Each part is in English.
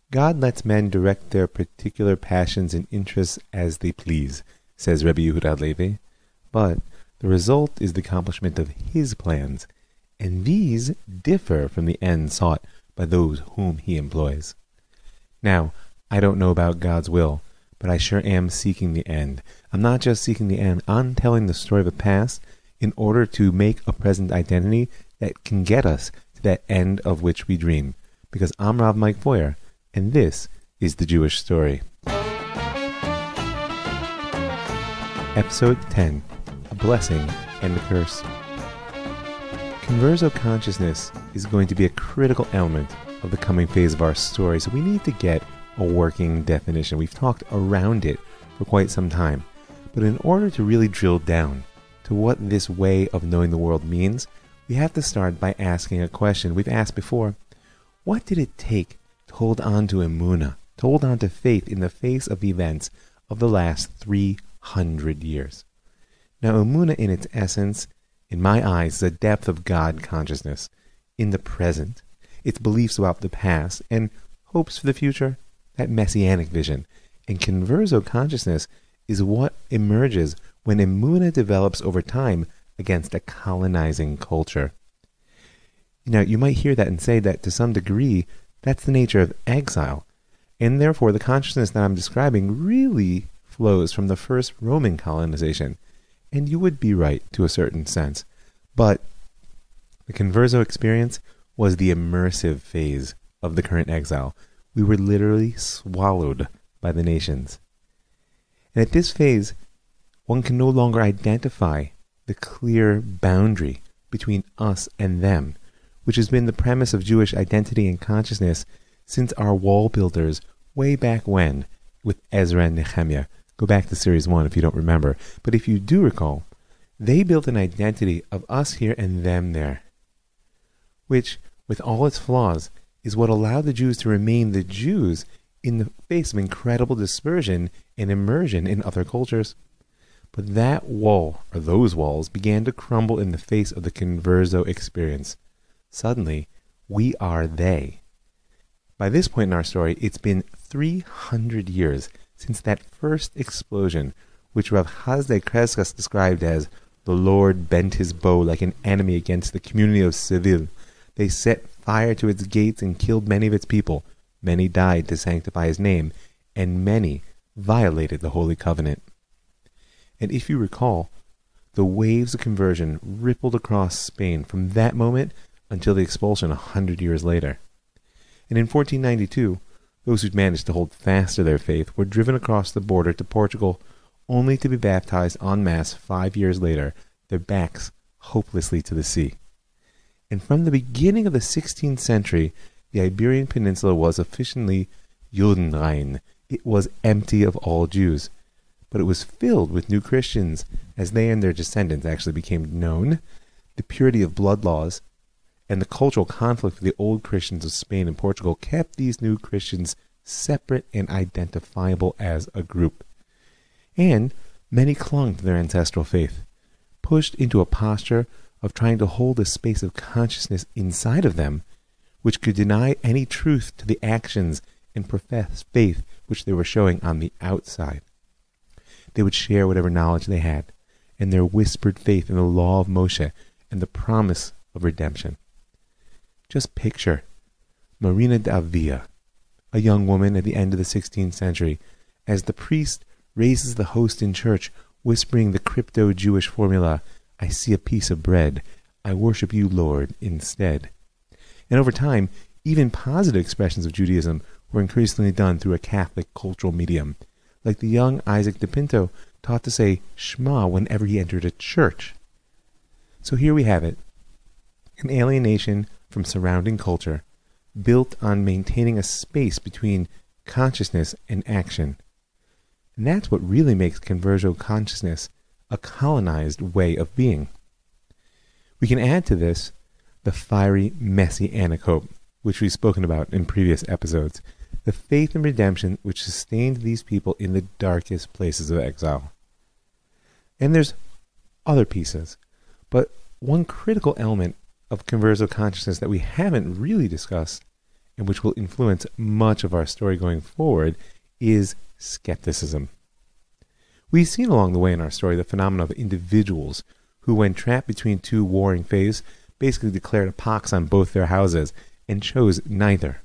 God lets men direct their particular passions and interests as they please, says Rebbe Yehuda Levi, but the result is the accomplishment of his plans, and these differ from the ends sought by those whom he employs. Now, I don't know about God's will, but I sure am seeking the end. I'm not just seeking the end, I'm telling the story of the past in order to make a present identity that can get us to that end of which we dream. Because I'm Rav Mike Foyer, and this is the Jewish Story. Episode 10, A Blessing and a Curse. Converso consciousness is going to be a critical element of the coming phase of our story, so we need to get a working definition. We've talked around it for quite some time, but in order to really drill down to what this way of knowing the world means, we have to start by asking a question we've asked before. What did it take to hold on to emunah, to hold on to faith in the face of events of the last 300 years? Now, emunah in its essence, in my eyes, is a depth of God consciousness in the present, its beliefs about the past, and hopes for the future, that messianic vision. And converso consciousness is what emerges when emunah develops over time against a colonizing culture. Now, you might hear that and say that to some degree, that's the nature of exile, and therefore the consciousness that I'm describing really flows from the first Roman colonization. And you would be right to a certain sense, but the converso experience was the immersive phase of the current exile. We were literally swallowed by the nations. And at this phase, one can no longer identify the clear boundary between us and them, which has been the premise of Jewish identity and consciousness since our wall builders way back when with Ezra and Nehemiah. Go back to Series 1 if you don't remember. But if you do recall, they built an identity of us here and them there, which, with all its flaws, is what allowed the Jews to remain the Jews in the face of incredible dispersion and immersion in other cultures. But that wall, or those walls, began to crumble in the face of the converso experience. Suddenly, we are they. By this point in our story, it's been 300 years since that first explosion, which Rav Hasdai Kreskas described as the Lord bent his bow like an enemy against the community of Seville. They set fire to its gates and killed many of its people. Many died to sanctify his name, and many violated the Holy Covenant. And if you recall, the waves of conversion rippled across Spain from that moment until the expulsion 100 years later. And in 1492, those who'd managed to hold fast to their faith were driven across the border to Portugal, only to be baptized en masse 5 years later, their backs hopelessly to the sea. And from the beginning of the 16th century, the Iberian Peninsula was officially Judenrein. It was empty of all Jews. But it was filled with new Christians, as they and their descendants actually became known. The purity of blood laws and the cultural conflict with the old Christians of Spain and Portugal kept these new Christians separate and identifiable as a group. And many clung to their ancestral faith, pushed into a posture of trying to hold a space of consciousness inside of them, which could deny any truth to the actions and professed faith which they were showing on the outside. They would share whatever knowledge they had, and their whispered faith in the law of Moshe and the promise of redemption. Just picture Marina de Avila, a young woman at the end of the 16th century, as the priest raises the host in church, whispering the crypto-Jewish formula, "I see a piece of bread. I worship you, Lord, instead." And over time, even positive expressions of Judaism were increasingly done through a Catholic cultural medium, like the young Isaac de Pinto taught to say Shema whenever he entered a church. So here we have it, an alienation from surrounding culture, built on maintaining a space between consciousness and action. And that's what really makes converso consciousness a colonized way of being. We can add to this the fiery messianic hope, which we've spoken about in previous episodes, the faith in redemption which sustained these people in the darkest places of exile. And there's other pieces, but one critical element of converso consciousness that we haven't really discussed and which will influence much of our story going forward, is skepticism. We've seen along the way in our story the phenomenon of individuals who, when trapped between two warring faiths, basically declared a pox on both their houses and chose neither.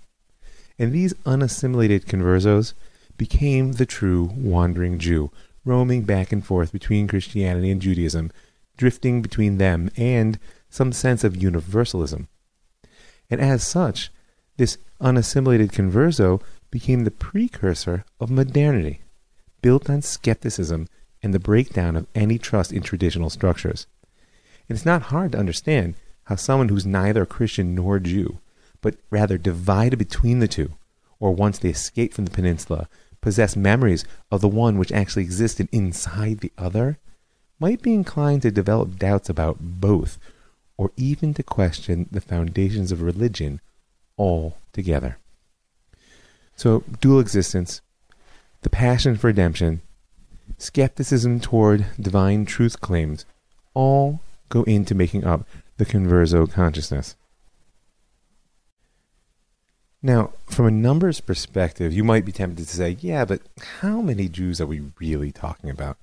And these unassimilated conversos became the true wandering Jew, roaming back and forth between Christianity and Judaism, drifting between them and some sense of universalism. And as such, this unassimilated converso became the precursor of modernity, built on skepticism and the breakdown of any trust in traditional structures. And it's not hard to understand how someone who's neither Christian nor Jew, but rather divided between the two, or once they escaped from the peninsula, possess memories of the one which actually existed inside the other, might be inclined to develop doubts about both, or even to question the foundations of religion altogether. So, dual existence, the passion for redemption, skepticism toward divine truth claims, all go into making up the converso consciousness. Now, from a numbers perspective, you might be tempted to say, yeah, but how many Jews are we really talking about?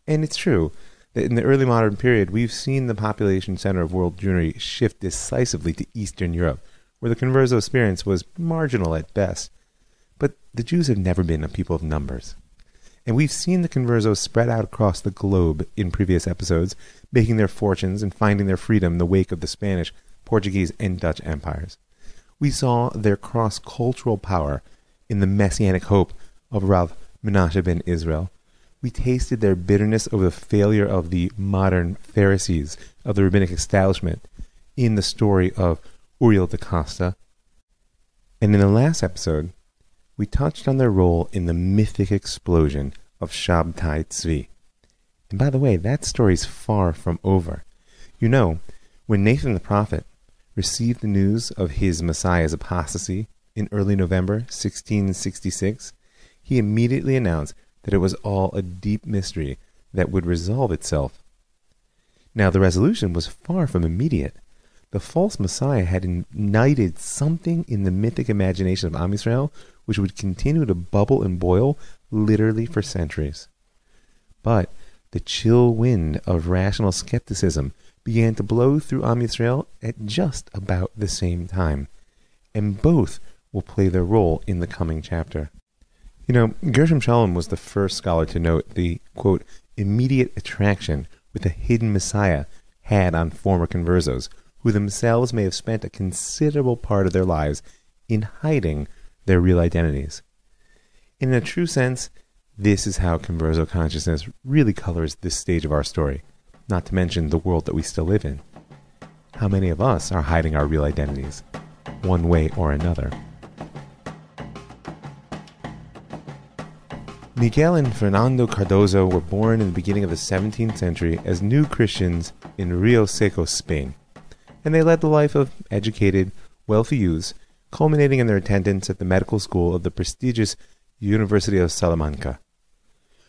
And it's true that in the early modern period, we've seen the population center of world Jewry shift decisively to Eastern Europe, where the converso experience was marginal at best. But the Jews have never been a people of numbers. And we've seen the conversos spread out across the globe in previous episodes, making their fortunes and finding their freedom in the wake of the Spanish, Portuguese, and Dutch empires. We saw their cross-cultural power in the messianic hope of Rav Menashe ben Israel. We tasted their bitterness over the failure of the modern Pharisees of the rabbinic establishment in the story of Uriel da Costa. And in the last episode, we touched on their role in the mythic explosion of Shabtai Tzvi. And by the way, that story's far from over. You know, when Nathan the prophet received the news of his Messiah's apostasy in early November 1666, he immediately announced that it was all a deep mystery that would resolve itself. Now, the resolution was far from immediate. The false Messiah had ignited something in the mythic imagination of Am Yisrael which would continue to bubble and boil literally for centuries. But the chill wind of rational skepticism began to blow through Am Yisrael at just about the same time, and both will play their role in the coming chapter. You know, Gershom Scholem was the first scholar to note the, quote, immediate attraction with the hidden Messiah had on former conversos, who themselves may have spent a considerable part of their lives in hiding their real identities. In a true sense, this is how converso consciousness really colors this stage of our story, not to mention the world that we still live in. How many of us are hiding our real identities, one way or another? Miguel and Fernando Cardozo were born in the beginning of the 17th century as new Christians in Rio Seco, Spain, and they led the life of educated, wealthy youths, culminating in their attendance at the medical school of the prestigious University of Salamanca.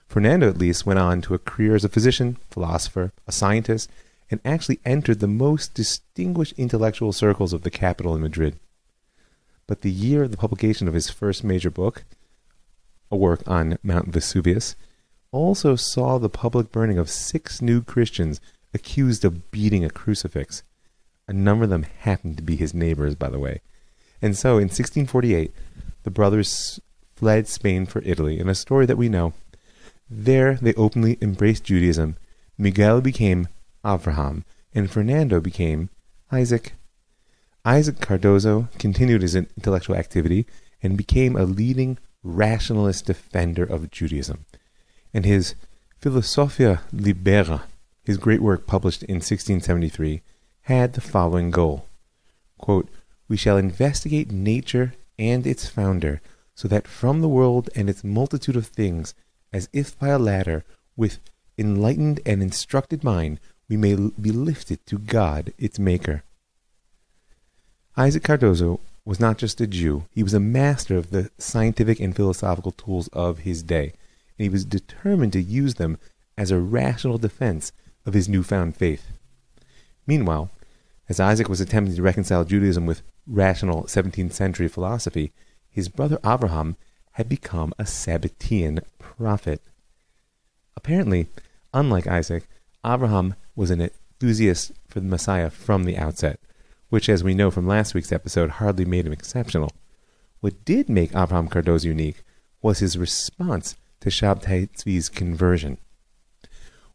Fernando, at least, went on to a career as a physician, philosopher, a scientist, and actually entered the most distinguished intellectual circles of the capital in Madrid. But the year of the publication of his first major book, a work on Mount Vesuvius, also saw the public burning of 6 new Christians accused of beating a crucifix. A number of them happened to be his neighbors, by the way. And so, in 1648, the brothers fled Spain for Italy, in a story that we know. There, they openly embraced Judaism. Miguel became Abraham, and Fernando became Isaac. Isaac Cardozo continued his intellectual activity and became a leading rationalist defender of Judaism. And his Philosophia Libera, his great work published in 1673, had the following goal. Quote, "We shall investigate nature and its founder, so that from the world and its multitude of things, as if by a ladder, with enlightened and instructed mind, we may be lifted to God, its maker." Isaac Cardozo was not just a Jew, he was a master of the scientific and philosophical tools of his day, and he was determined to use them as a rational defense of his newfound faith. Meanwhile, as Isaac was attempting to reconcile Judaism with rational 17th century philosophy, his brother Abraham had become a Sabbatean prophet. Apparently, unlike Isaac, Abraham was an enthusiast for the Messiah from the outset, which, as we know from last week's episode, hardly made him exceptional. What did make Abraham Cardozo unique was his response to Shabtai Tzvi's conversion.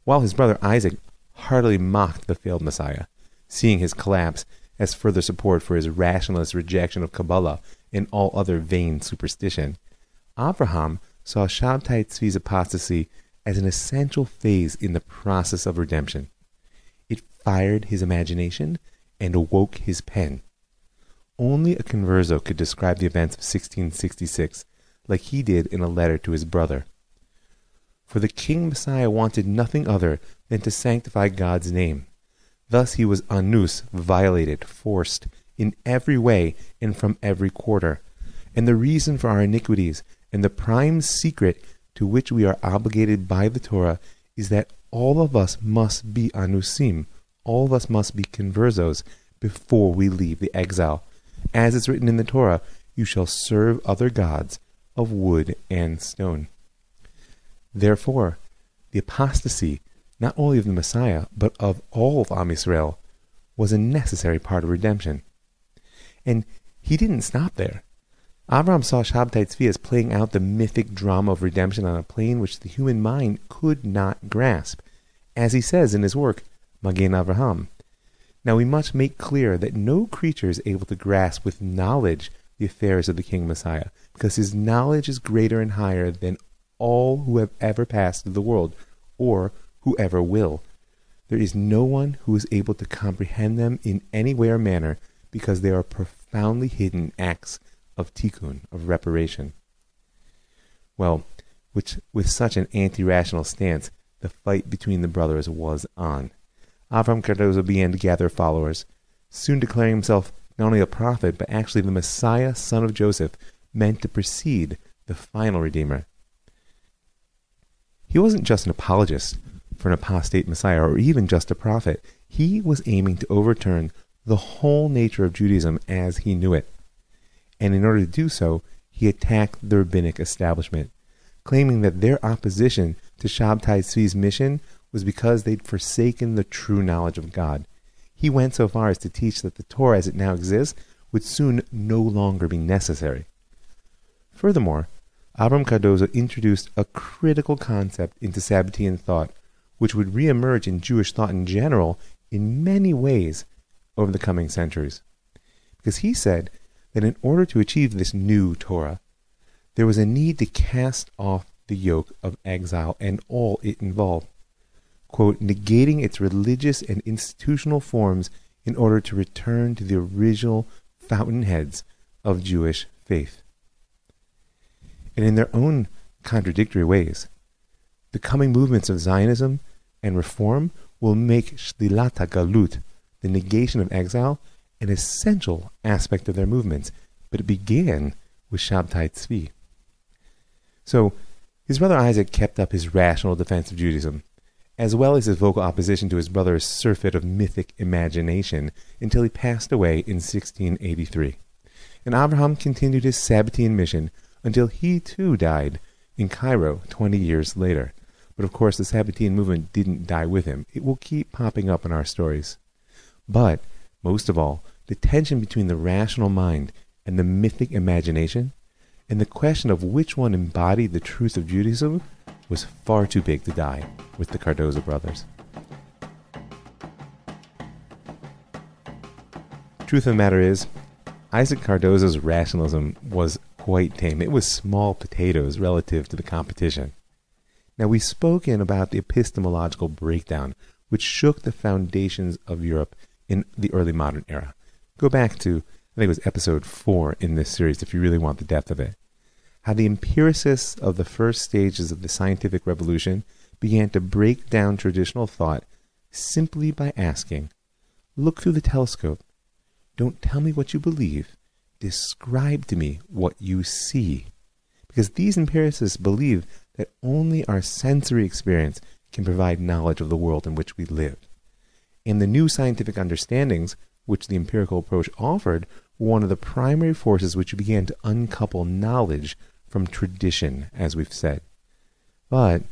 While his brother Isaac heartily mocked the failed Messiah, seeing his collapse as further support for his rationalist rejection of Kabbalah and all other vain superstition, Abraham saw Shabtai Tzvi's apostasy as an essential phase in the process of redemption. It fired his imagination and awoke his pen. Only a Converso could describe the events of 1666 like he did in a letter to his brother. For the King Messiah wanted nothing other than to sanctify God's name. Thus he was anus, violated, forced, in every way and from every quarter. And the reason for our iniquities and the prime secret to which we are obligated by the Torah is that all of us must be anusim, all of us must be conversos before we leave the exile. As is written in the Torah, you shall serve other gods of wood and stone. Therefore, the apostasy, not only of the Messiah, but of all of Am Yisrael, was a necessary part of redemption. And he didn't stop there. Abraham saw Shabtai Tzvi as playing out the mythic drama of redemption on a plane which the human mind could not grasp, as he says in his work, Magen Avraham. Now we must make clear that no creature is able to grasp with knowledge the affairs of the King Messiah, because his knowledge is greater and higher than all who have ever passed through the world, or who ever will. There is no one who is able to comprehend them in any way or manner, because they are profoundly hidden acts of tikkun, of reparation. Well, with such an anti-rational stance, the fight between the brothers was on. Abraham Cardozo began to gather followers, soon declaring himself not only a prophet, but actually the Messiah, son of Joseph, meant to precede the final Redeemer. He wasn't just an apologist for an apostate Messiah, or even just a prophet. He was aiming to overturn the whole nature of Judaism as he knew it. And in order to do so, he attacked the rabbinic establishment, claiming that their opposition to Shabtai Tzvi's mission was because they'd forsaken the true knowledge of God. He went so far as to teach that the Torah as it now exists would soon no longer be necessary. Furthermore, Abraham Cardozo introduced a critical concept into Sabbatean thought, which would reemerge in Jewish thought in general in many ways over the coming centuries. Because he said that in order to achieve this new Torah, there was a need to cast off the yoke of exile and all it involved, quote, negating its religious and institutional forms in order to return to the original fountainheads of Jewish faith. And in their own contradictory ways, the coming movements of Zionism and Reform will make shlilat galut, the negation of exile, an essential aspect of their movements, but it began with Shabtai Tzvi. So, his brother Isaac kept up his rational defense of Judaism, as well as his vocal opposition to his brother's surfeit of mythic imagination, until he passed away in 1683. And Abraham continued his Sabbatean mission until he too died in Cairo 20 years later. But of course the Sabbatean movement didn't die with him. It will keep popping up in our stories. But, most of all, the tension between the rational mind and the mythic imagination, and the question of which one embodied the truth of Judaism, was far too big to die with the Cardozo brothers. Truth of the matter is, Isaac Cardozo's rationalism was quite tame. It was small potatoes relative to the competition. Now, we've spoken about the epistemological breakdown which shook the foundations of Europe in the early modern era. Go back to, I think it was episode 4 in this series if you really want the depth of it. How the empiricists of the first stages of the scientific revolution began to break down traditional thought simply by asking, look through the telescope. Don't tell me what you believe. Describe to me what you see. Because these empiricists believe that only our sensory experience can provide knowledge of the world in which we live. And the new scientific understandings, which the empirical approach offered, one of the primary forces which began to uncouple knowledge from tradition, as we've said. But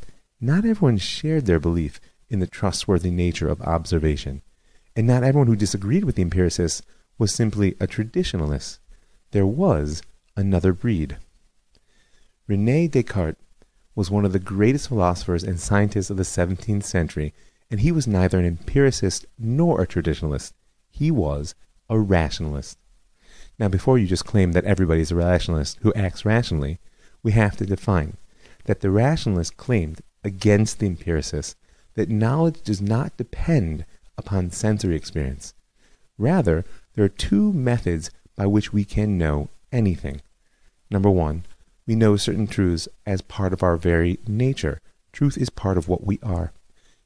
not everyone shared their belief in the trustworthy nature of observation, and not everyone who disagreed with the empiricists was simply a traditionalist. There was another breed. René Descartes was one of the greatest philosophers and scientists of the 17th century, and he was neither an empiricist nor a traditionalist. He was a rationalist. Now, before you just claim that everybody is a rationalist who acts rationally, we have to define that the rationalist claimed against the empiricists that knowledge does not depend upon sensory experience. Rather, there are two methods by which we can know anything. Number one, we know certain truths as part of our very nature. Truth is part of what we are.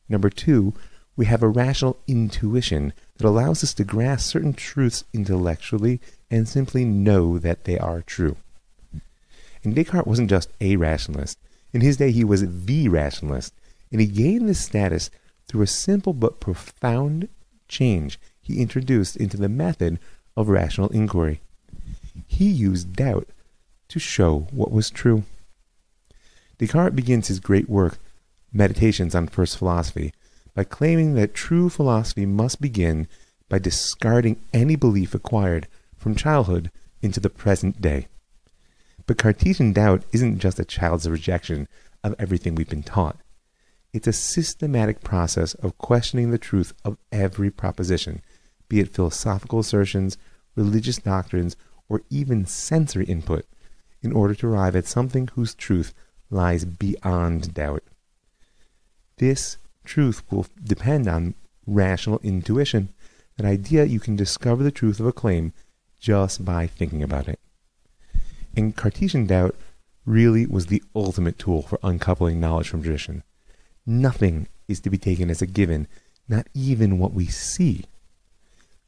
Number two, we have a rational intuition that allows us to grasp certain truths intellectually and simply know that they are true. And Descartes wasn't just a rationalist. In his day, he was the rationalist, and he gained this status through a simple but profound change he introduced into the method of rational inquiry. He used doubt to show what was true. Descartes begins his great work, Meditations on First Philosophy, by claiming that true philosophy must begin by discarding any belief acquired from childhood into the present day. But Cartesian doubt isn't just a child's rejection of everything we've been taught. It's a systematic process of questioning the truth of every proposition, be it philosophical assertions, religious doctrines, or even sensory input, in order to arrive at something whose truth lies beyond doubt. This truth will depend on rational intuition, that idea you can discover the truth of a claim just by thinking about it. And Cartesian doubt really was the ultimate tool for uncoupling knowledge from tradition. Nothing is to be taken as a given, not even what we see.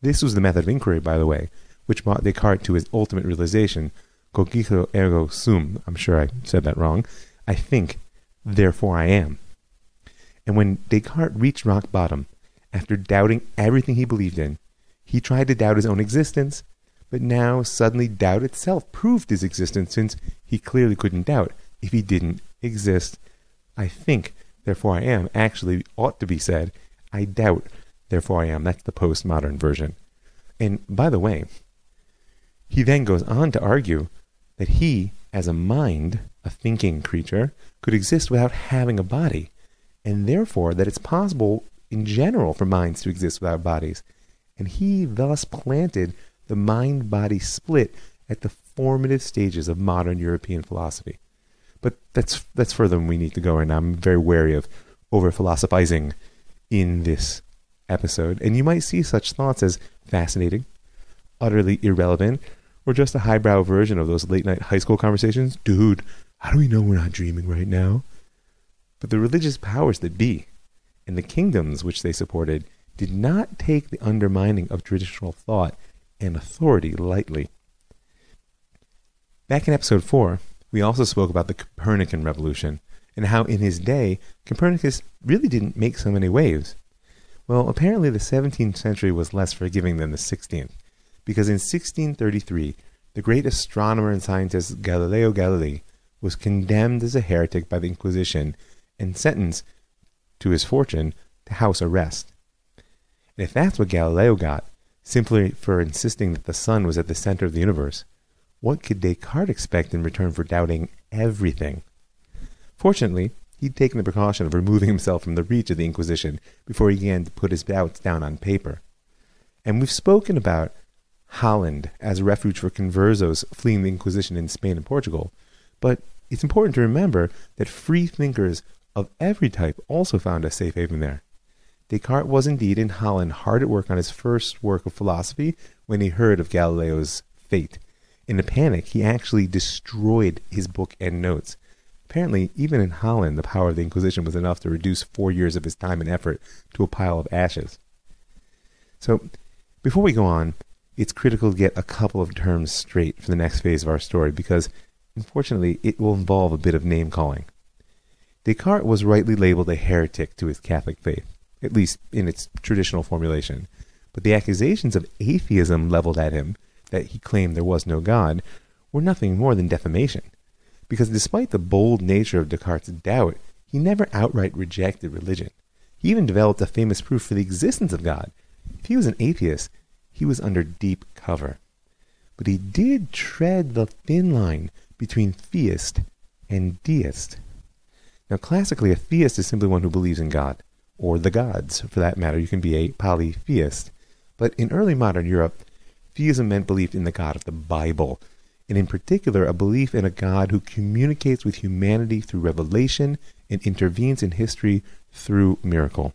This was the method of inquiry, by the way, which brought Descartes to his ultimate realization, cogito ergo sum. I'm sure I said that wrong. I think, therefore I am. And when Descartes reached rock bottom, after doubting everything he believed in, he tried to doubt his own existence, but now suddenly doubt itself proved his existence, since he clearly couldn't doubt if he didn't exist. I think, therefore I am, actually ought to be said, I doubt, therefore I am. That's the postmodern version. And by the way, he then goes on to argue that he, as a mind, a thinking creature, could exist without having a body, and therefore that it's possible in general for minds to exist without bodies. And he thus planted the mind-body split at the formative stages of modern European philosophy. But that's further than we need to go, and I'm very wary of over-philosophizing in this episode. And you might see such thoughts as fascinating, utterly irrelevant, or just a highbrow version of those late-night high school conversations. Dude, how do we know we're not dreaming right now? But the religious powers that be, and the kingdoms which they supported, did not take the undermining of traditional thought and authority lightly. Back in episode 4, we also spoke about the Copernican revolution, and how in his day, Copernicus really didn't make so many waves. Well, apparently the 17th century was less forgiving than the 16th, because in 1633, the great astronomer and scientist Galileo Galilei was condemned as a heretic by the Inquisition and sentenced, to his fortune, to house arrest. And if that's what Galileo got, simply for insisting that the sun was at the center of the universe, what could Descartes expect in return for doubting everything? Fortunately, he'd taken the precaution of removing himself from the reach of the Inquisition before he began to put his doubts down on paper. And we've spoken about Holland as a refuge for conversos fleeing the Inquisition in Spain and Portugal, but it's important to remember that free thinkers of every type also found a safe haven there. Descartes was indeed in Holland hard at work on his first work of philosophy when he heard of Galileo's fate. In a panic, he actually destroyed his book and notes. Apparently, even in Holland, the power of the Inquisition was enough to reduce 4 years of his time and effort to a pile of ashes. So, before we go on, it's critical to get a couple of terms straight for the next phase of our story, because, unfortunately, it will involve a bit of name-calling. Descartes was rightly labeled a heretic to his Catholic faith, at least in its traditional formulation, but the accusations of atheism leveled at him that he claimed there was no God, were nothing more than defamation. Because despite the bold nature of Descartes' doubt, he never outright rejected religion. He even developed a famous proof for the existence of God. If he was an atheist, he was under deep cover. But he did tread the thin line between theist and deist. Now, classically, a theist is simply one who believes in God, or the gods. For that matter, you can be a polytheist. But in early modern Europe, theism meant belief in the God of the Bible, and in particular, a belief in a God who communicates with humanity through revelation and intervenes in history through miracle.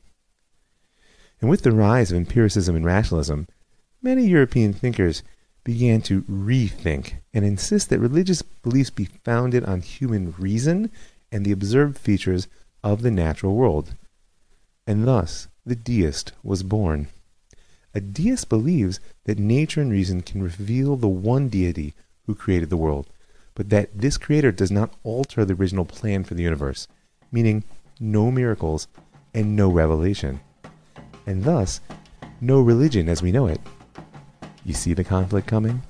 And with the rise of empiricism and rationalism, many European thinkers began to rethink and insist that religious beliefs be founded on human reason and the observed features of the natural world. And thus, the deist was born. A deist believes that nature and reason can reveal the one deity who created the world, but that this creator does not alter the original plan for the universe, meaning no miracles and no revelation, and thus no religion as we know it. You see the conflict coming?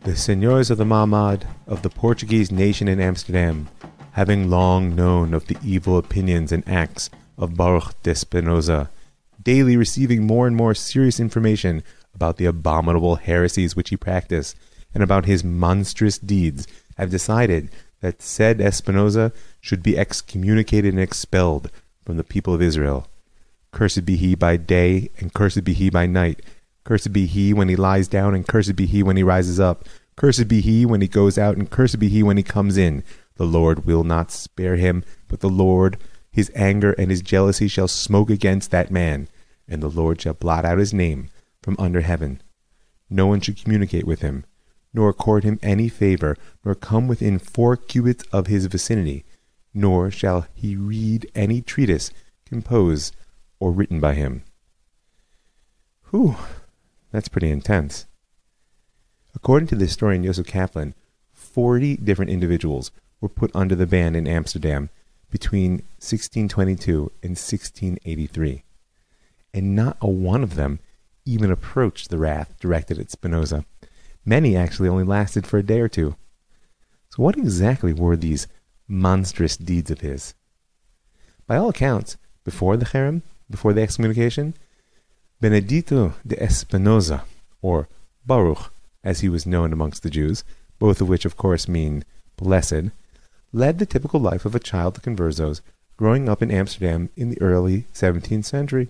The seigneurs of the Mahmad of the Portuguese nation in Amsterdam, having long known of the evil opinions and acts of Baruch Spinoza, daily receiving more and more serious information about the abominable heresies which he practiced and about his monstrous deeds, have decided that said Spinoza should be excommunicated and expelled from the people of Israel. Cursed be he by day, and cursed be he by night. Cursed be he when he lies down, and cursed be he when he rises up. Cursed be he when he goes out, and cursed be he when he comes in. The Lord will not spare him, but the Lord, his anger and his jealousy shall smoke against that man, and the Lord shall blot out his name from under heaven. No one should communicate with him, nor accord him any favor, nor come within 4 cubits of his vicinity, nor shall he read any treatise composed or written by him. Whew, that's pretty intense. According to the historian Joseph Kaplan, 40 different individuals were put under the ban in Amsterdam between 1622 and 1683, and not a one of them even approached the wrath directed at Spinoza. Many actually only lasted for a day or two. So what exactly were these monstrous deeds of his? By all accounts, before the cherem, before the excommunication, Benedito de Spinoza, or Baruch, as he was known amongst the Jews, both of which of course mean blessed, led the typical life of a child of conversos growing up in Amsterdam in the early 17th century.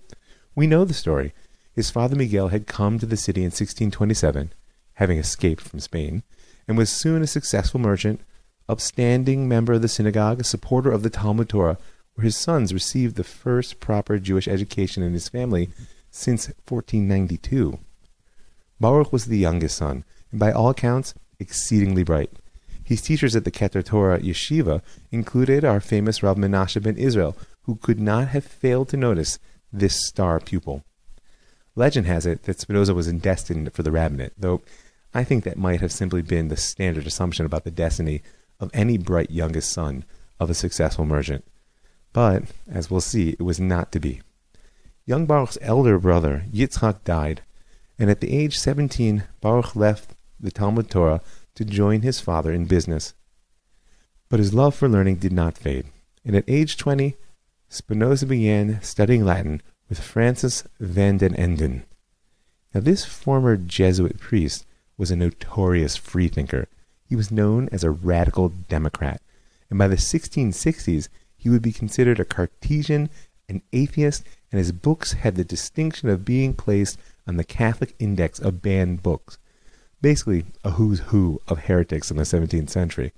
We know the story. His father Miguel had come to the city in 1627, having escaped from Spain, and was soon a successful merchant, upstanding member of the synagogue, a supporter of the Talmud Torah, where his sons received the first proper Jewish education in his family since 1492. Baruch was the youngest son, and by all accounts, exceedingly bright. His teachers at the Keter Torah Yeshiva included our famous Rav Menashe ben Israel, who could not have failed to notice this star pupil. Legend has it that Spinoza was destined for the rabbinate, though I think that might have simply been the standard assumption about the destiny of any bright youngest son of a successful merchant. But, as we'll see, it was not to be. Young Baruch's elder brother, Yitzchak, died, and at the age 17, Baruch left the Talmud Torah to join his father in business. But his love for learning did not fade, and at age 20, Spinoza began studying Latin with Francis van den Enden. Now, this former Jesuit priest was a notorious freethinker. He was known as a radical Democrat, and by the 1660s, he would be considered a Cartesian, an atheist, and his books had the distinction of being placed on the Catholic Index of banned books, basically a who's who of heretics in the 17th century.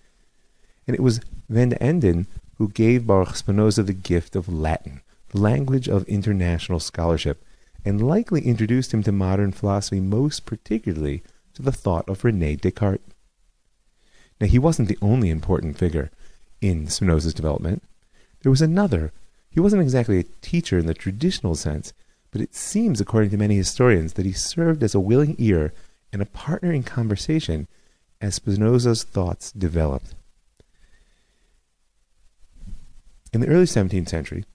And it was van den Enden who gave Baruch Spinoza the gift of Latin, the language of international scholarship, and likely introduced him to modern philosophy, most particularly to the thought of René Descartes. Now, he wasn't the only important figure in Spinoza's development. There was another. He wasn't exactly a teacher in the traditional sense, but it seems, according to many historians, that he served as a willing ear and a partner in conversation as Spinoza's thoughts developed. In the early 17th century,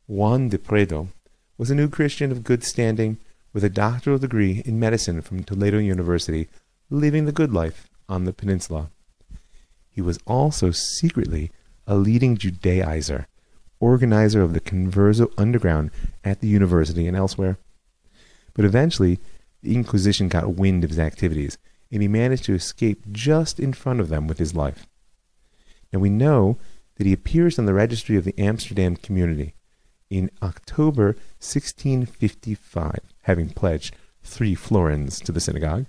Juan de Preto, was a new Christian of good standing with a doctoral degree in medicine from Toledo University, living the good life on the peninsula. He was also secretly a leading Judaizer, organizer of the Converso underground at the university and elsewhere. But eventually, the Inquisition got wind of his activities, and he managed to escape just in front of them with his life. Now we know that he appears on the registry of the Amsterdam community in October 1655, having pledged 3 florins to the synagogue.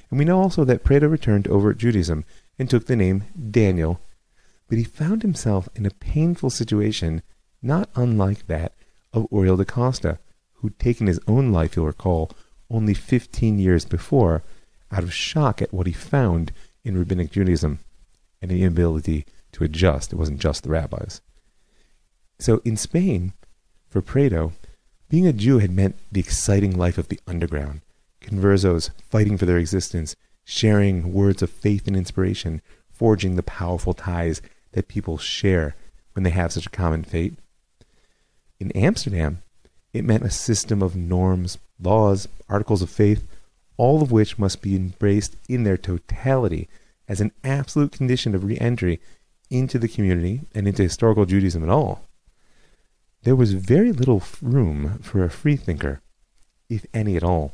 And we know also that Preto returned to overt Judaism and took the name Daniel, but he found himself in a painful situation not unlike that of Oriol da Costa, who'd taken his own life, you'll recall, only 15 years before, out of shock at what he found in rabbinic Judaism and the inability to adjust. It wasn't just the rabbis. So in Spain, for Preto, being a Jew had meant the exciting life of the underground, conversos fighting for their existence, sharing words of faith and inspiration, forging the powerful ties that people share when they have such a common fate. In Amsterdam, it meant a system of norms, laws, articles of faith, all of which must be embraced in their totality as an absolute condition of re-entry into the community and into historical Judaism at all. There was very little room for a freethinker, if any at all.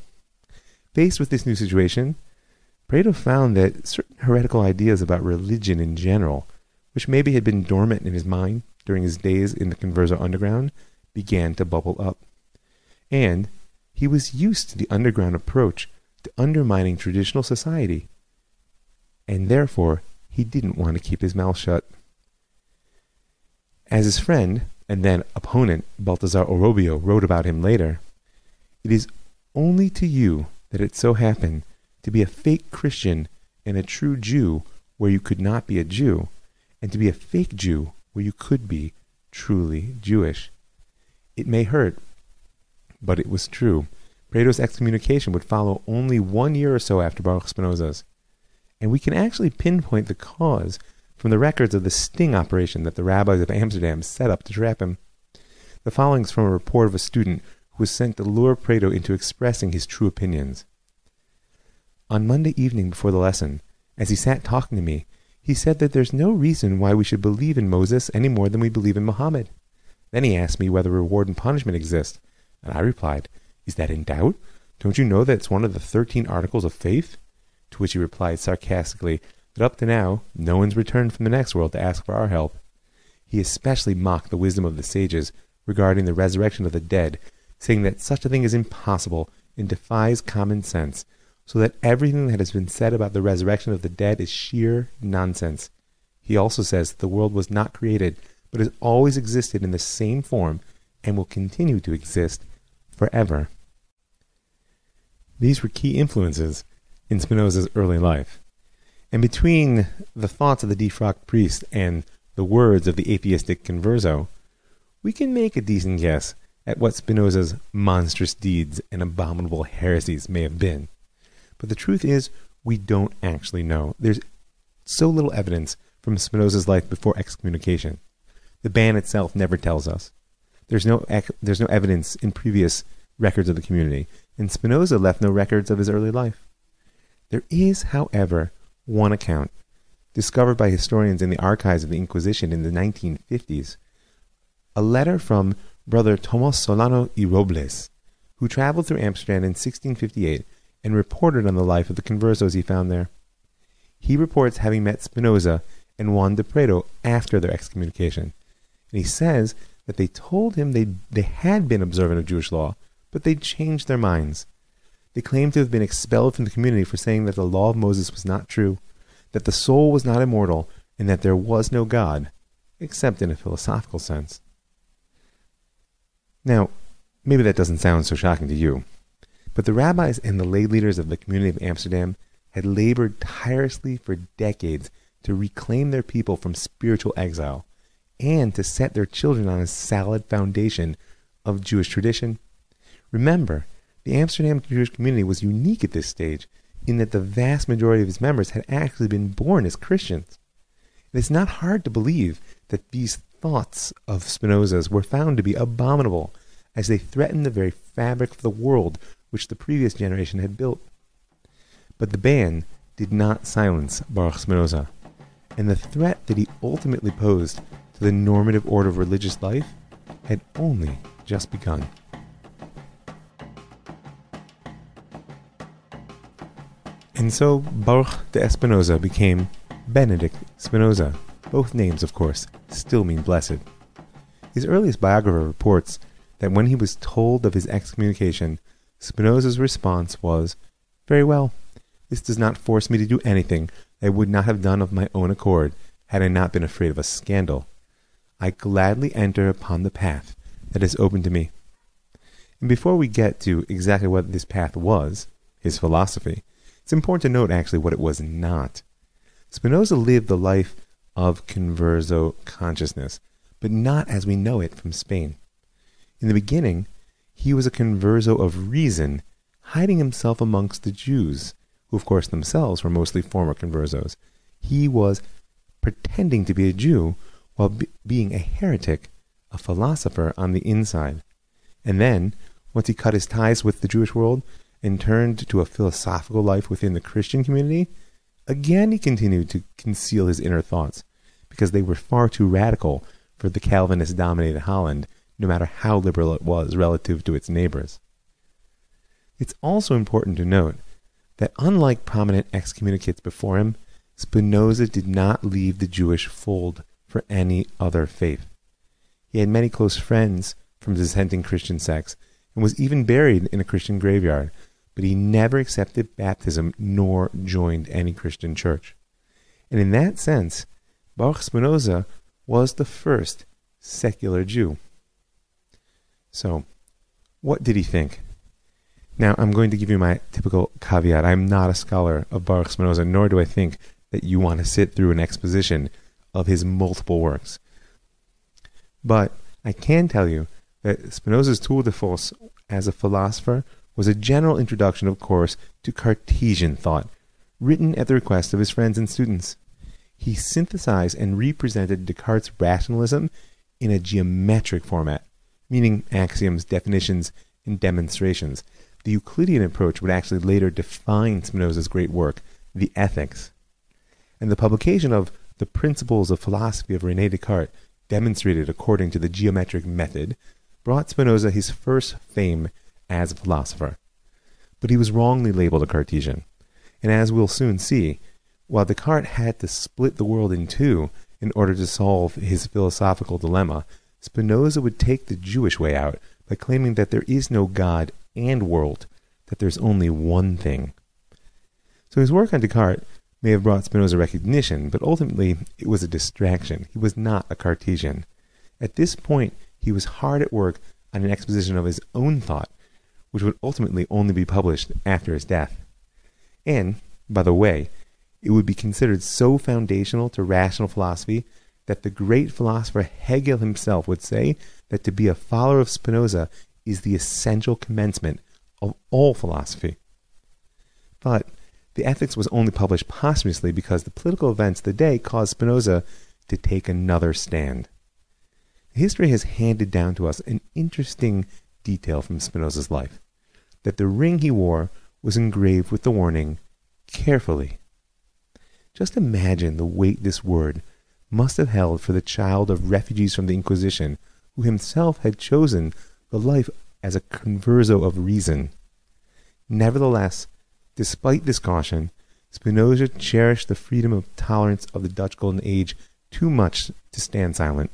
Faced with this new situation, Preto found that certain heretical ideas about religion in general, which maybe had been dormant in his mind during his days in the Converso underground, began to bubble up. And he was used to the underground approach to undermining traditional society, and therefore he didn't want to keep his mouth shut. As his friend, and then opponent, Baltasar Orobio wrote about him later, "It is only to you that it so happened to be a fake Christian and a true Jew where you could not be a Jew, and to be a fake Jew where you could be truly Jewish. It may hurt, but it was true. Preto's excommunication would follow only 1 year or so after Baruch Spinoza's, and we can actually pinpoint the cause from the records of the sting operation that the rabbis of Amsterdam set up to trap him. The following is from a report of a student who was sent to lure Preto into expressing his true opinions. On Monday evening before the lesson, as he sat talking to me, he said that there's no reason why we should believe in Moses any more than we believe in Muhammad. Then he asked me whether reward and punishment exist, and I replied, "Is that in doubt? Don't you know that it's one of the 13 articles of faith?" To which he replied sarcastically that up to now, no one's returned from the next world to ask for our help. He especially mocked the wisdom of the sages regarding the resurrection of the dead, saying that such a thing is impossible and defies common sense, so that everything that has been said about the resurrection of the dead is sheer nonsense. He also says that the world was not created, but has always existed in the same form and will continue to exist forever. These were key influences in Spinoza's early life. And between the thoughts of the defrocked priest and the words of the atheistic Converso, we can make a decent guess at what Spinoza's monstrous deeds and abominable heresies may have been. But the truth is, we don't actually know. There's so little evidence from Spinoza's life before excommunication. The ban itself never tells us. There's no evidence in previous records of the community, and Spinoza left no records of his early life. There is, however, one account, discovered by historians in the archives of the Inquisition in the 1950s, a letter from Brother Tomas Solano y Robles, who traveled through Amsterdam in 1658 and reported on the life of the conversos he found there. He reports having met Spinoza and Juan de Preto after their excommunication, and he says that they told him they had been observant of Jewish law, but they'd changed their minds. They claimed to have been expelled from the community for saying that the law of Moses was not true, that the soul was not immortal, and that there was no God, except in a philosophical sense. Now, maybe that doesn't sound so shocking to you, but the rabbis and the lay leaders of the community of Amsterdam had labored tirelessly for decades to reclaim their people from spiritual exile and to set their children on a solid foundation of Jewish tradition. Remember, the Amsterdam Jewish community was unique at this stage in that the vast majority of its members had actually been born as Christians. And it's not hard to believe that these thoughts of Spinoza's were found to be abominable, as they threatened the very fabric of the world which the previous generation had built. But the ban did not silence Baruch Spinoza, and the threat that he ultimately posed to the normative order of religious life had only just begun. And so Baruch de Spinoza became Benedict Spinoza. Both names, of course, still mean blessed. His earliest biographer reports that when he was told of his excommunication, Spinoza's response was, "Very well, this does not force me to do anything I would not have done of my own accord had I not been afraid of a scandal. I gladly enter upon the path that is open to me." And before we get to exactly what this path was, his philosophy, it's important to note actually what it was not. Spinoza lived the life of Converso consciousness, but not as we know it from Spain. In the beginning, he was a Converso of reason, hiding himself amongst the Jews, who of course themselves were mostly former Conversos. He was pretending to be a Jew while being a heretic, a philosopher on the inside. And then, once he cut his ties with the Jewish world and turned to a philosophical life within the Christian community, again he continued to conceal his inner thoughts, because they were far too radical for the Calvinist-dominated Holland, no matter how liberal it was relative to its neighbors. It's also important to note that unlike prominent excommunicates before him, Spinoza did not leave the Jewish fold for any other faith. He had many close friends from dissenting Christian sects, and was even buried in a Christian graveyard, but he never accepted baptism nor joined any Christian church. And in that sense, Baruch Spinoza was the first secular Jew. So, what did he think? Now, I'm going to give you my typical caveat. I'm not a scholar of Baruch Spinoza, nor do I think that you want to sit through an exposition of his multiple works. But I can tell you that Spinoza's tour de force as a philosopher was a general introduction, of course, to Cartesian thought, written at the request of his friends and students. He synthesized and represented Descartes' rationalism in a geometric format, meaning axioms, definitions, and demonstrations. The Euclidean approach would actually later define Spinoza's great work, the Ethics. And the publication of The Principles of Philosophy of René Descartes, demonstrated according to the geometric method, brought Spinoza his first fame as a philosopher. But he was wrongly labeled a Cartesian. And as we'll soon see, while Descartes had to split the world in two in order to solve his philosophical dilemma, Spinoza would take the Jewish way out by claiming that there is no God and world, that there's only one thing. So his work on Descartes may have brought Spinoza recognition, but ultimately it was a distraction. He was not a Cartesian. At this point, he was hard at work on an exposition of his own thought, which would ultimately only be published after his death. And, by the way, it would be considered so foundational to rational philosophy that the great philosopher Hegel himself would say that to be a follower of Spinoza is the essential commencement of all philosophy. But the Ethics was only published posthumously because the political events of the day caused Spinoza to take another stand. History has handed down to us an interesting detail from Spinoza's life, that the ring he wore was engraved with the warning, "Carefully." Just imagine the weight this word must have held for the child of refugees from the Inquisition, who himself had chosen the life as a converso of reason. Nevertheless, despite this caution, Spinoza cherished the freedom of tolerance of the Dutch Golden Age too much to stand silent.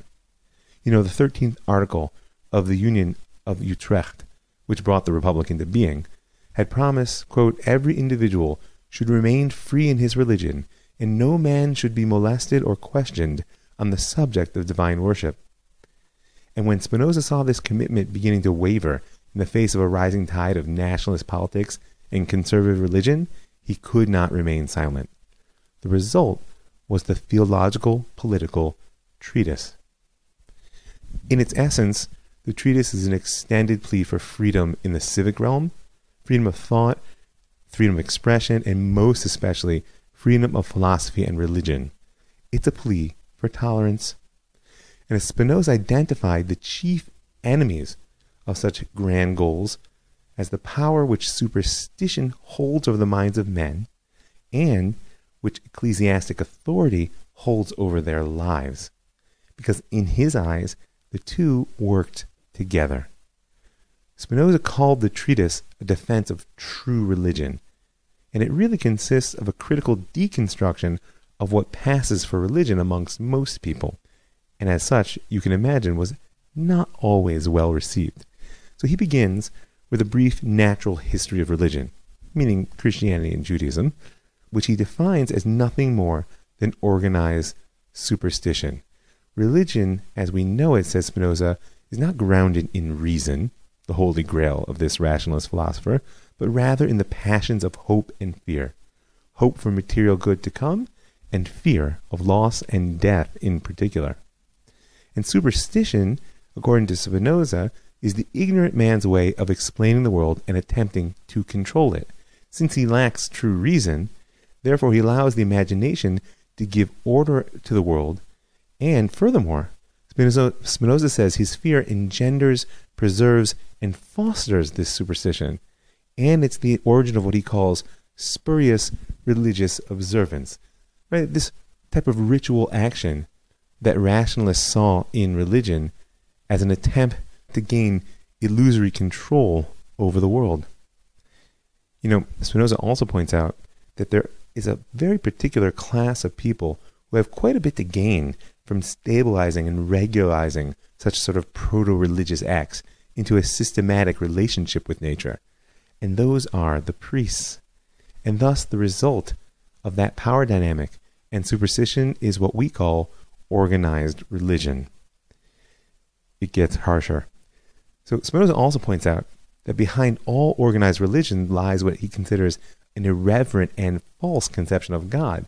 You know, the 13th article of the Union of Utrecht, which brought the Republic into being, had promised, quote, "every individual should remain free in his religion, and no man should be molested or questioned on the subject of divine worship." And when Spinoza saw this commitment beginning to waver in the face of a rising tide of nationalist politics and conservative religion, he could not remain silent. The result was the Theological Political Treatise. In its essence, the treatise is an extended plea for freedom in the civic realm, freedom of thought, freedom of expression, and most especially, freedom of philosophy and religion. It's a plea for tolerance. And Spinoza identified the chief enemies of such grand goals as the power which superstition holds over the minds of men and which ecclesiastic authority holds over their lives. Because in his eyes, the two worked together. Spinoza called the treatise a defense of true religion, and it really consists of a critical deconstruction of what passes for religion amongst most people, and as such, you can imagine, was not always well received. So he begins with a brief natural history of religion, meaning Christianity and Judaism, which he defines as nothing more than organized superstition. Religion, as we know it, says Spinoza, is not grounded in reason, the holy grail of this rationalist philosopher, but rather in the passions of hope and fear. Hope for material good to come, and fear of loss and death in particular. And superstition, according to Spinoza, is the ignorant man's way of explaining the world and attempting to control it. Since he lacks true reason, therefore he allows the imagination to give order to the world, and furthermore, Spinoza says his fear engenders, preserves, and fosters this superstition, and it's the origin of what he calls spurious religious observance. Right? This type of ritual action that rationalists saw in religion as an attempt to gain illusory control over the world. Spinoza also points out that there is a very particular class of people who have quite a bit to gain from stabilizing and regularizing such sort of proto-religious acts into a systematic relationship with nature. And those are the priests. And thus the result of that power dynamic and superstition is what we call organized religion. It gets harsher. So Spinoza also points out that behind all organized religion lies what he considers an irreverent and false conception of God.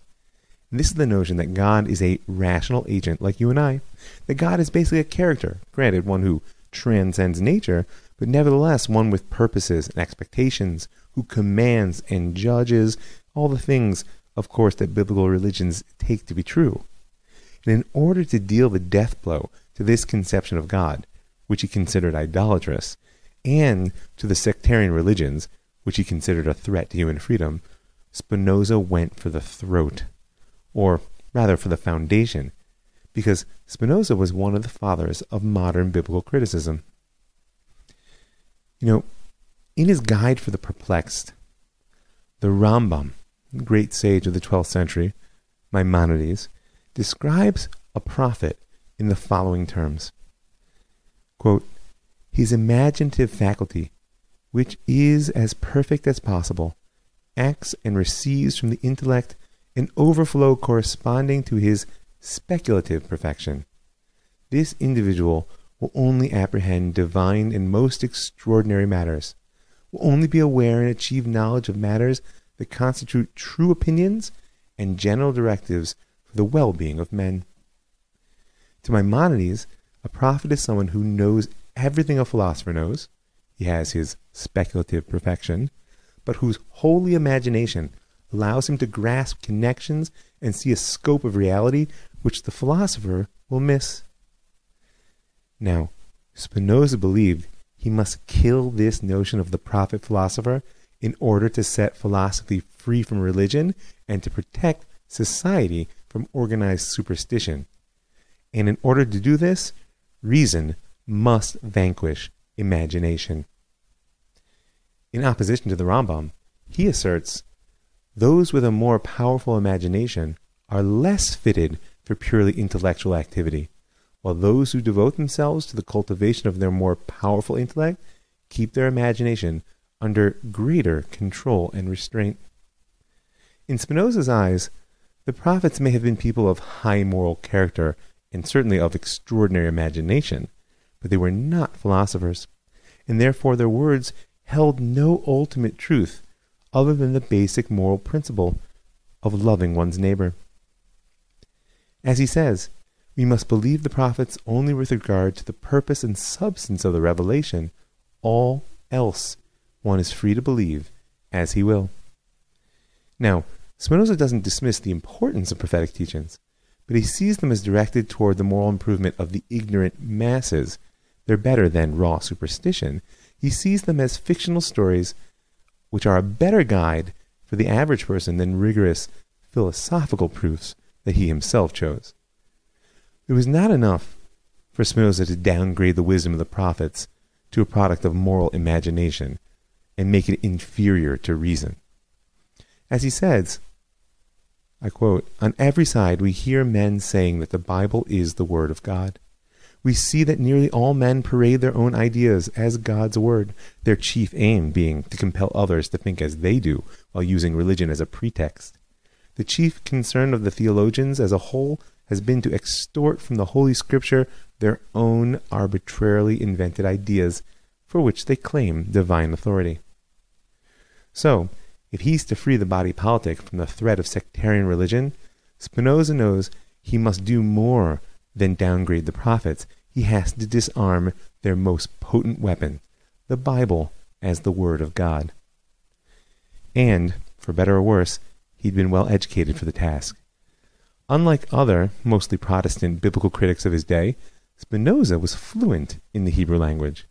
And this is the notion that God is a rational agent like you and I, that God is basically a character, granted one who transcends nature, but nevertheless one with purposes and expectations, who commands and judges all the things, of course, that biblical religions take to be true. And in order to deal the death blow to this conception of God, which he considered idolatrous, and to the sectarian religions, which he considered a threat to human freedom, Spinoza went for the throat, or rather for the foundation, because Spinoza was one of the fathers of modern biblical criticism. In his Guide for the Perplexed, the Rambam, great sage of the 12th century, Maimonides, describes a prophet in the following terms. Quote, his imaginative faculty, which is as perfect as possible, acts and receives from the intellect an overflow corresponding to his speculative perfection. This individual will only apprehend divine and most extraordinary matters, will only be aware and achieve knowledge of matters that constitute true opinions and general directives for the well-being of men. To Maimonides, a prophet is someone who knows everything a philosopher knows, he has his speculative perfection, but whose holy imagination allows him to grasp connections and see a scope of reality which the philosopher will miss. Now, Spinoza believed he must kill this notion of the prophet-philosopher in order to set philosophy free from religion and to protect society from organized superstition. And in order to do this, reason must vanquish imagination. In opposition to the Rambam, he asserts, those with a more powerful imagination are less fitted for purely intellectual activity, while those who devote themselves to the cultivation of their more powerful intellect keep their imagination under greater control and restraint. In Spinoza's eyes, the prophets may have been people of high moral character and certainly of extraordinary imagination, but they were not philosophers, and therefore their words held no ultimate truth other than the basic moral principle of loving one's neighbor. As he says, we must believe the prophets only with regard to the purpose and substance of the revelation. All else one is free to believe as he will. Now, Spinoza doesn't dismiss the importance of prophetic teachings, but he sees them as directed toward the moral improvement of the ignorant masses. They're better than raw superstition. He sees them as fictional stories which are a better guide for the average person than rigorous philosophical proofs that he himself chose. It was not enough for Spinoza to downgrade the wisdom of the prophets to a product of moral imagination and make it inferior to reason. As he says, I quote, "On every side we hear men saying that the Bible is the Word of God. We see that nearly all men parade their own ideas as God's Word, their chief aim being to compel others to think as they do while using religion as a pretext. The chief concern of the theologians as a whole has been to extort from the Holy Scripture their own arbitrarily invented ideas for which they claim divine authority." So, if he's to free the body politic from the threat of sectarian religion, Spinoza knows he must do more than downgrade the prophets. He has to disarm their most potent weapon, the Bible as the Word of God. And, for better or worse, he'd been well educated for the task. Unlike other, mostly Protestant biblical critics of his day, Spinoza was fluent in the Hebrew language.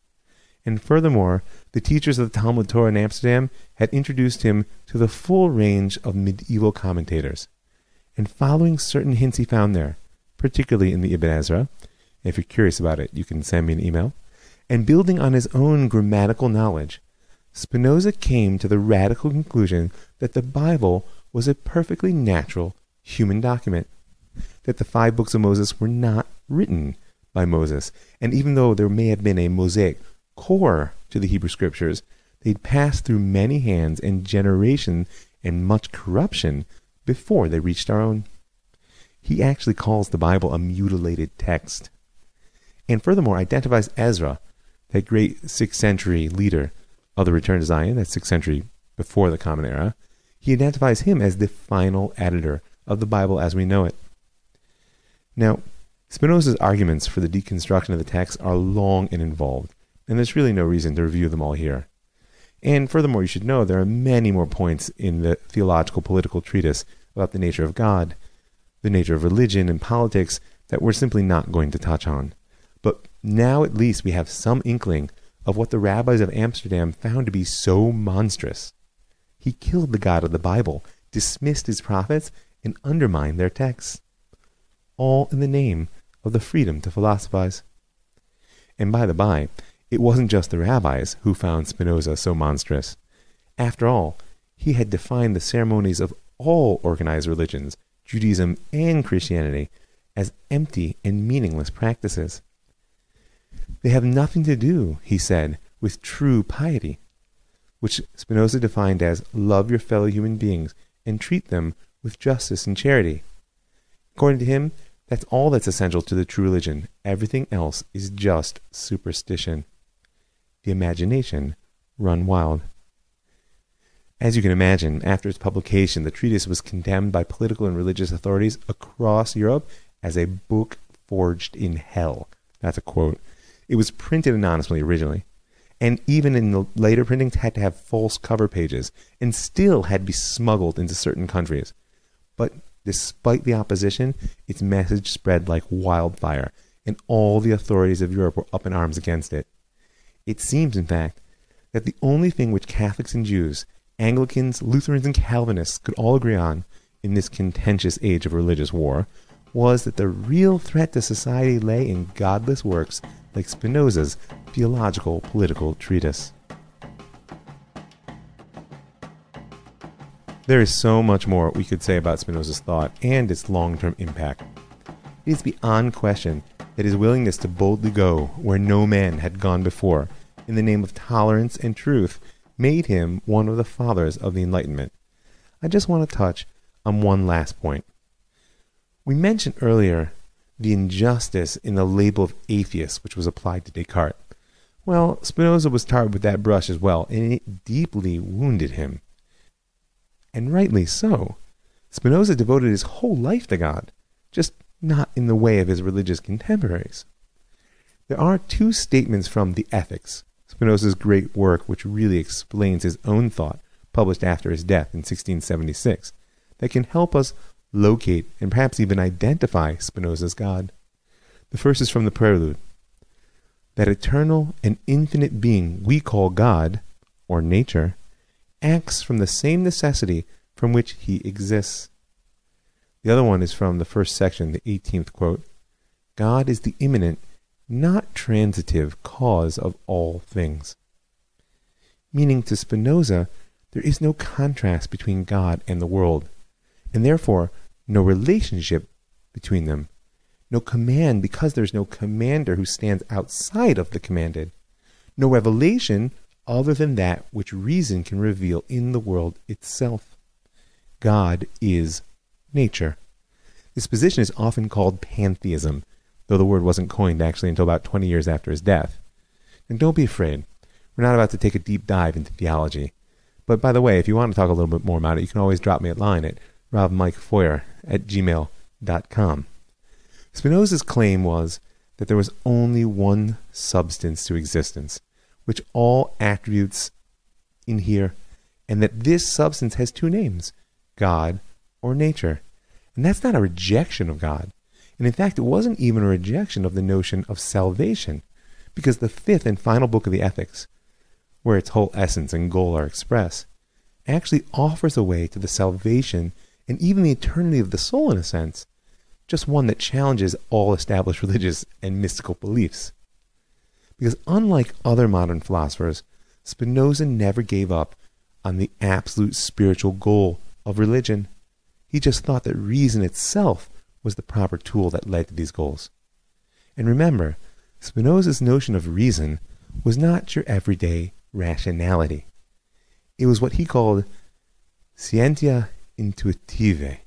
And furthermore, the teachers of the Talmud Torah in Amsterdam had introduced him to the full range of medieval commentators. And following certain hints he found there, particularly in the Ibn Ezra, if you're curious about it, you can send me an email, and building on his own grammatical knowledge, Spinoza came to the radical conclusion that the Bible was a perfectly natural human document, that the 5 books of Moses were not written by Moses, and even though there may have been a Mosaic core to the Hebrew Scriptures, they'd passed through many hands and generation and much corruption before they reached our own. He actually calls the Bible a mutilated text, and furthermore identifies Ezra, that great 6th century leader of the Return to Zion, that 6th century before the Common Era. He identifies him as the final editor of the Bible as we know it. Now, Spinoza's arguments for the deconstruction of the text are long and involved, and there's really no reason to review them all here. And furthermore, you should know there are many more points in the theological political treatise about the nature of God, the nature of religion and politics that we're simply not going to touch on. But now at least we have some inkling of what the rabbis of Amsterdam found to be so monstrous. He killed the God of the Bible, dismissed his prophets, and undermined their texts, all in the name of the freedom to philosophize. And by the by, it wasn't just the rabbis who found Spinoza so monstrous. After all, he had defined the ceremonies of all organized religions, Judaism and Christianity, as empty and meaningless practices. They have nothing to do, he said, with true piety, which Spinoza defined as love your fellow human beings and treat them with justice and charity. According to him, that's all that's essential to the true religion. Everything else is just superstition. The imagination run wild. As you can imagine, after its publication, the treatise was condemned by political and religious authorities across Europe as a book forged in hell. That's a quote. It was printed anonymously originally, and even in the later printings had to have false cover pages, and still had to be smuggled into certain countries. But despite the opposition, its message spread like wildfire, and all the authorities of Europe were up in arms against it. It seems, in fact, that the only thing which Catholics and Jews, Anglicans, Lutherans, and Calvinists could all agree on in this contentious age of religious war was that the real threat to society lay in godless works like Spinoza's theological political treatise. There is so much more we could say about Spinoza's thought and its long-term impact. It is beyond question that his willingness to boldly go where no man had gone before in the name of tolerance and truth made him one of the fathers of the Enlightenment. I just want to touch on one last point. We mentioned earlier the injustice in the label of atheist which was applied to Descartes. Well, Spinoza was tarred with that brush as well, and it deeply wounded him. And rightly so. Spinoza devoted his whole life to God, just not in the way of his religious contemporaries. There are 2 statements from the Ethics, Spinoza's great work which really explains his own thought, published after his death in 1676, that can help us locate, and perhaps even identify Spinoza's God. The first is from the prelude. That eternal and infinite being we call God, or nature, acts from the same necessity from which he exists. The other one is from the first section, the 18th quote. God is the immanent, not transitive cause of all things. Meaning to Spinoza, there is no contrast between God and the world, and therefore no relationship between them. No command because there's no commander who stands outside of the commanded. No revelation other than that which reason can reveal in the world itself. God is nature. This position is often called pantheism, though the word wasn't coined actually until about 20 years after his death. And don't be afraid. We're not about to take a deep dive into theology. But by the way, if you want to talk a little bit more about it, you can always drop me a line at robmikefoyer@gmail.com. Spinoza's claim was that there was only one substance to existence, which all attributes inhere, and that this substance has two names, God or nature. And that's not a rejection of God. And in fact, it wasn't even a rejection of the notion of salvation, because the fifth and final book of the Ethics, where its whole essence and goal are expressed, actually offers a way to the salvation and even the eternity of the soul in a sense, just one that challenges all established religious and mystical beliefs. Because unlike other modern philosophers, Spinoza never gave up on the absolute spiritual goal of religion. He just thought that reason itself was the proper tool that led to these goals. And remember, Spinoza's notion of reason was not your everyday rationality. It was what he called scientia intuitive,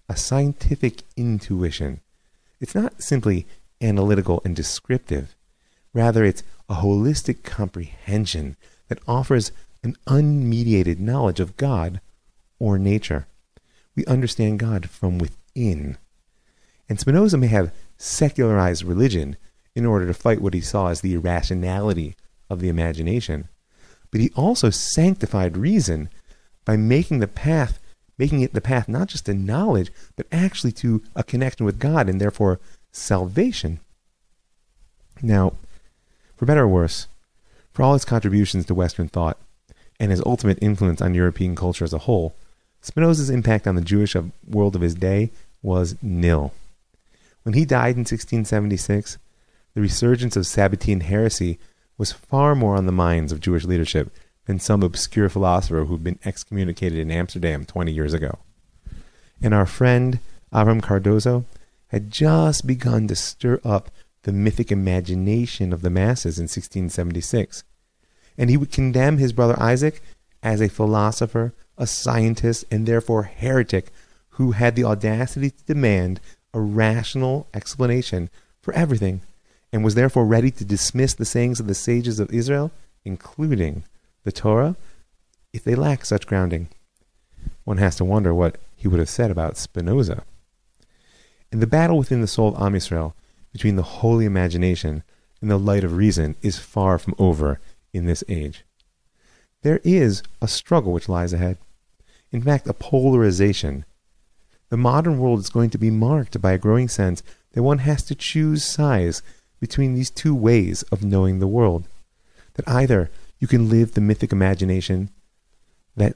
a scientific intuition. It's not simply analytical and descriptive. Rather, it's a holistic comprehension that offers an unmediated knowledge of God or nature. We understand God from within. And Spinoza may have secularized religion in order to fight what he saw as the irrationality of the imagination, but he also sanctified reason by making it the path not just to knowledge, but actually to a connection with God and therefore salvation. Now, for better or worse, for all his contributions to Western thought and his ultimate influence on European culture as a whole, Spinoza's impact on the Jewish world of his day was nil. When he died in 1676, the resurgence of Sabbatean heresy was far more on the minds of Jewish leadership than some obscure philosopher who'd been excommunicated in Amsterdam 20 years ago. And our friend Abraham Cardozo had just begun to stir up the mythic imagination of the masses in 1676. And he would condemn his brother Isaac as a philosopher, a scientist, and therefore heretic who had the audacity to demand a rational explanation for everything, and was therefore ready to dismiss the sayings of the sages of Israel, including the Torah, if they lack such grounding. One has to wonder what he would have said about Spinoza. And the battle within the soul of Am Yisrael between the holy imagination and the light of reason is far from over in this age. There is a struggle which lies ahead. In fact, a polarization. The modern world is going to be marked by a growing sense that one has to choose sides between these two ways of knowing the world. That either you can live the mythic imagination, that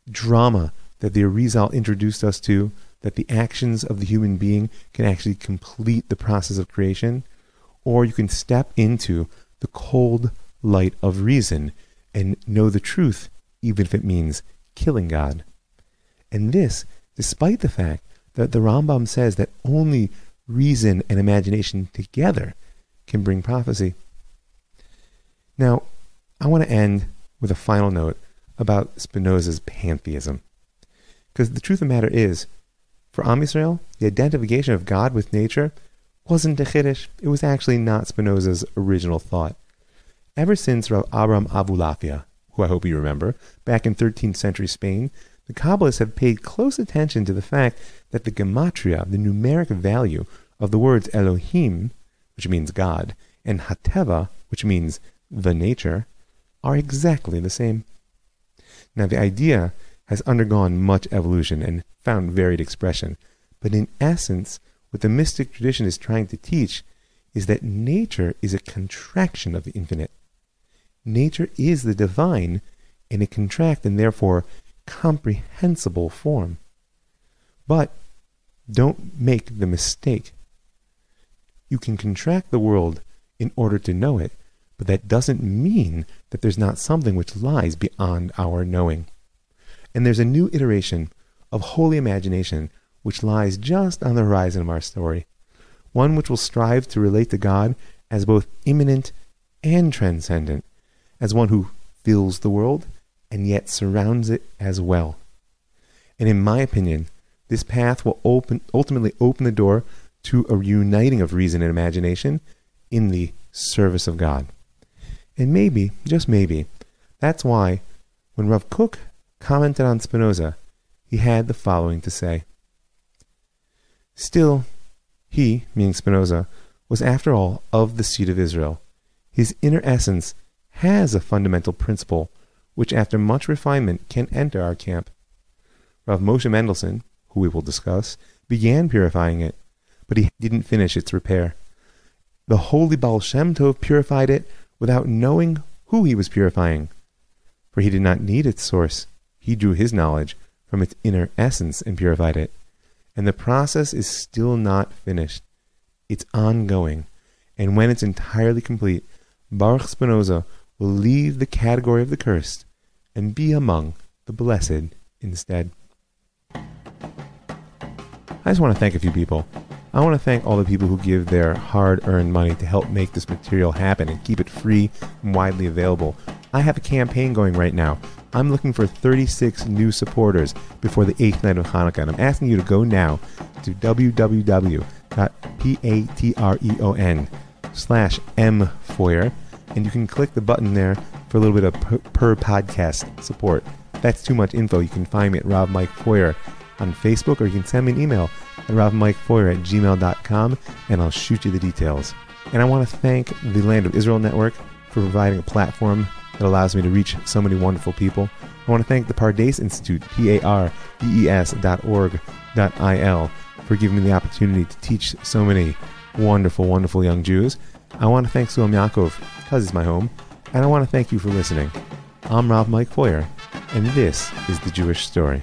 drama that the Arizal introduced us to, that the actions of the human being can actually complete the process of creation, or you can step into the cold light of reason and know the truth, even if it means killing God. And this, despite the fact that the Rambam says that only reason and imagination together can bring prophecy. Now, I want to end with a final note about Spinoza's pantheism. Because the truth of the matter is, for Am Yisrael, the identification of God with nature wasn't a chiddush. It was actually not Spinoza's original thought. Ever since Rav Abraham Abulafia, who I hope you remember, back in 13th century Spain, the Kabbalists have paid close attention to the fact that the gematria, the numeric value of the words Elohim, which means God, and Hateva, which means the nature, are exactly the same. Now, the idea has undergone much evolution and found varied expression, But in essence, what the mystic tradition is trying to teach is that nature is a contraction of the infinite. Nature is the divine in a contract and therefore comprehensible form. But don't make the mistake. You can contract the world in order to know it, but that doesn't mean that there's not something which lies beyond our knowing. And there's a new iteration of holy imagination which lies just on the horizon of our story, one which will strive to relate to God as both immanent and transcendent, as one who fills the world and yet surrounds it as well. And in my opinion, this path will ultimately open the door to a uniting of reason and imagination in the service of God. And maybe, just maybe, that's why when Rav Kook commented on Spinoza, he had the following to say: "Still, he, meaning Spinoza, was after all of the seed of Israel. His inner essence has a fundamental principle which after much refinement can enter our camp. Rav Moshe Mendelssohn, who we will discuss, began purifying it, but he didn't finish its repair. The holy Baal Shem Tov purified it without knowing who he was purifying, for he did not need its source. He drew his knowledge from its inner essence and purified it. And the process is still not finished. It's ongoing, and when it's entirely complete, Baruch Spinoza will leave the category of the cursed and be among the blessed instead." I just want to thank a few people. I want to thank all the people who give their hard-earned money to help make this material happen and keep it free and widely available. I have a campaign going right now. I'm looking for 36 new supporters before the 8th night of Hanukkah, and I'm asking you to go now to www.patreon.com/mfoyer, and you can click the button there for a little bit of per podcast support. If that's too much info, you can find me at Rav Mike Foyer on Facebook, or you can send me an email at ravmikefoyer@gmail.com, and I'll shoot you the details. And I want to thank the Land of Israel Network for providing a platform that allows me to reach so many wonderful people. I want to thank the Pardes Institute, pardes.org.il, for giving me the opportunity to teach so many wonderful, wonderful young Jews. I want to thank Suam Yaakov, because it's my home, and I want to thank you for listening. I'm Rav Mike Foyer, and this is The Jewish Story.